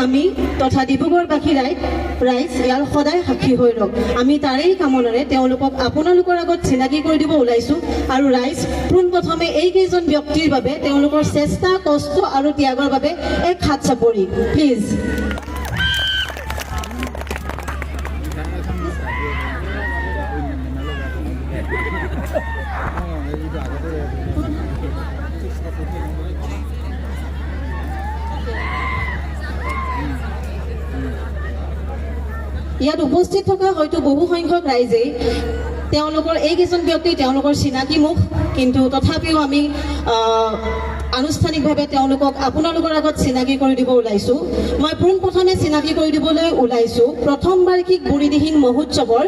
আমি তথা ডিব্ৰুগড়বাসী ৰাইজ ইয়াৰ সদায় সাক্ষী হৈ ৰওক। আমি তাৰেই কামনাৰে তেওঁলোকক আপোনালোকৰ আগত চিনাকি কৰি দিব ওলাইছোঁ। আৰু ৰাইজ পোনপ্ৰথমে এইকেইজন ব্যক্তিৰ বাবে তেওঁলোকৰ চেষ্টা, কষ্ট আৰু ত্যাগৰ বাবে এক হাত চাপৰি প্লিজ। ইয়াত উপস্থিত থকা হয়তো বহু সংখ্যক ৰাইজেই তেওঁলোকৰ এইকেইজন ব্যক্তি তেওঁলোকৰ চিনাকি মুখ, কিন্তু তথাপিও আমি আনুষ্ঠানিকভাৱে তেওঁলোকক আপোনালোকৰ আগত চিনাকি কৰি দিব ওলাইছোঁ। মই পোনপ্ৰথমে চিনাকি কৰি দিবলৈ ওলাইছোঁ প্ৰথম বাৰ্ষিক বুঢ়ীদিহিং মহোৎসৱৰ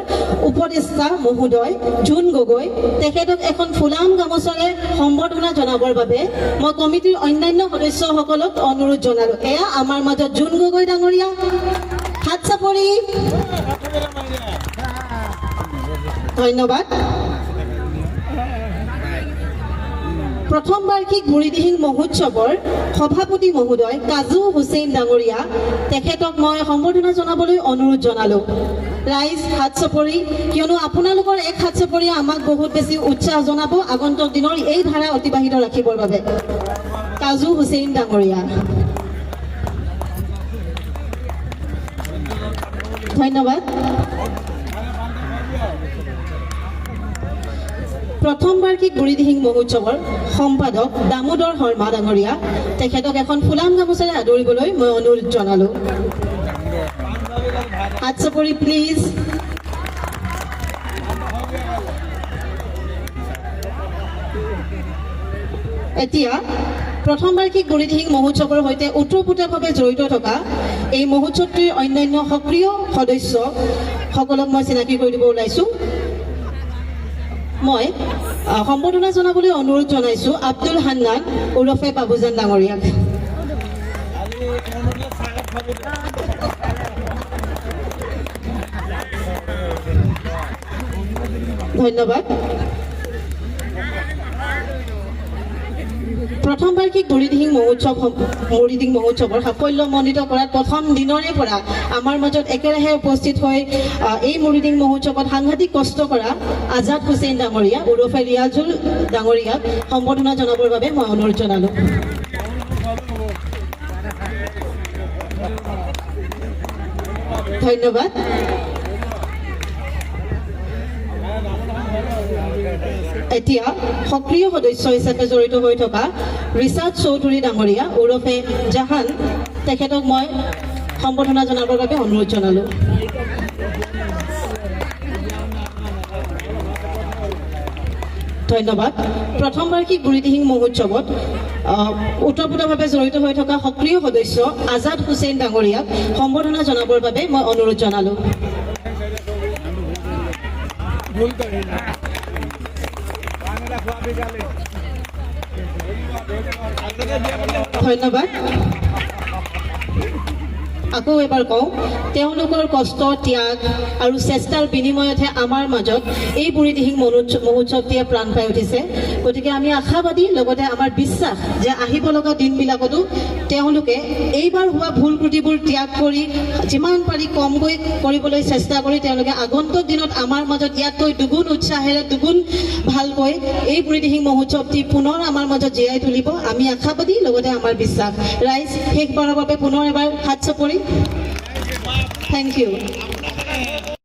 উপদেষ্টা মহোদয় জোন গগৈ। তেখেতক এখন ফুলাম গামোচাৰে সম্বৰ্ধনা জনাবৰ বাবে মই কমিটিৰ অন্যান্য সদস্যসকলক অনুৰোধ জনালোঁ। এয়া আমাৰ মাজত জোন গগৈ ডাঙৰীয়া, হাত চাপৰি। ধন্যবাদ। প্ৰথম বাৰ্ষিক বুঢ়ীদিহিং মহোৎসৱৰ সভাপতি মহোদয় কাজু হুছেইন ডাঙৰীয়া, তেখেতক মই সম্বৰ্ধনা জনাবলৈ অনুৰোধ জনালোঁ। ৰাইজ হাত চাপৰি, কিয়নো আপোনালোকৰ এক হাত চাপৰিয়ে আমাক বহুত বেছি উৎসাহ জনাব আগন্তুক দিনৰ এই ধাৰা অতিবাহিত ৰাখিবৰ বাবে। কাজু হুছেইন ডাঙৰীয়া, ধন্যবাদ। প্ৰথম বাৰ্ষিক বুঢ়ীদিহিং মহোৎসৱৰ সম্পাদক দামোদৰ শৰ্মা ডাঙৰীয়া, তেখেতক এখন ফুলাম গামোচাৰে আদৰিবলৈ মই অনুৰোধ জনালোঁ। হাত চাপৰি প্লিজ। এতিয়া প্ৰথম বাৰ্ষিক বুঢ়ীদিহিং মহোৎসৱৰ সৈতে ওতঃপ্ৰোতভাৱে জড়িত থকা এই মহোৎসৱটিৰ অন্যান্য সক্ৰিয় সদস্যসকলক মই চিনাকি কৰি দিব ওলাইছোঁ। মই সম্বৰ্ধনা জনাবলৈ অনুৰোধ জনাইছোঁ আব্দুল হান্নান ওৰফে বাবুজান ডাঙৰীয়াক। ধন্যবাদ। প্ৰথম বাৰ্ষিক বুঢ়ীদিহিং মহোৎসৱৰ সাফল্যমণ্ডিত কৰাত প্ৰথম দিনৰে পৰা আমাৰ মাজত একেৰাহে উপস্থিত হৈ এই বুঢ়ীদিহিং মহোৎসৱত সাংঘাতিক কষ্ট কৰা আজাদ হুছেইন ডাঙৰীয়া ওৰফে ৰিয়াজুল ডাঙৰীয়াক সম্বৰ্ধনা জনাবৰ বাবে মই অনুৰোধ জনালোঁ। ধন্যবাদ। এতিয়া সক্ৰিয় সদস্য হিচাপে জড়িত হৈ থকা ৰিচাৰ্ড চৌধুৰী ডাঙৰীয়া ওৰফে জাহান, তেখেতক মই সম্বৰ্ধনা জনাবৰ বাবে অনুৰোধ জনালোঁ। ধন্যবাদ। প্ৰথম বাৰ্ষিক বুঢ়ীদিহিং মহোৎসৱত ওতঃপ্ৰোতভাৱে জড়িত হৈ থকা সক্ৰিয় সদস্য আজাদ হুছেইন ডাঙৰীয়াক সম্বৰ্ধনা জনাবৰ বাবে মই অনুৰোধ জনালোঁ। ধন্যবাদ। আকৌ এবাৰ কওঁ, তেওঁলোকৰ কষ্ট, ত্যাগ আৰু চেষ্টাৰ বিনিময়তহে আমাৰ মাজত এই বুঢ়ীদিহিং মহোৎসৱটিয়ে প্ৰাণ পাই উঠিছে। গতিকে আমি আশাবাদী, লগতে আমাৰ বিশ্বাস যে আহিব লগা দিনবিলাকতো তেওঁলোকে এইবাৰ হোৱা ভুল ত্ৰুটিবোৰ ত্যাগ কৰি যিমান পাৰি কমকৈ কৰিবলৈ চেষ্টা কৰি তেওঁলোকে আগন্তুক দিনত আমাৰ মাজত ইয়াতকৈ দুগুণ উৎসাহেৰে, দুগুণ ভালকৈ এই বুঢ়ীদিহিং মহোৎসৱটি পুনৰ আমাৰ মাজত জীয়াই তুলিব। আমি আশাবাদী, লগতে আমাৰ বিশ্বাস। ৰাইজ শেষবাৰৰ বাবে পুনৰ এবাৰ হাত চাপৰি। Thank you.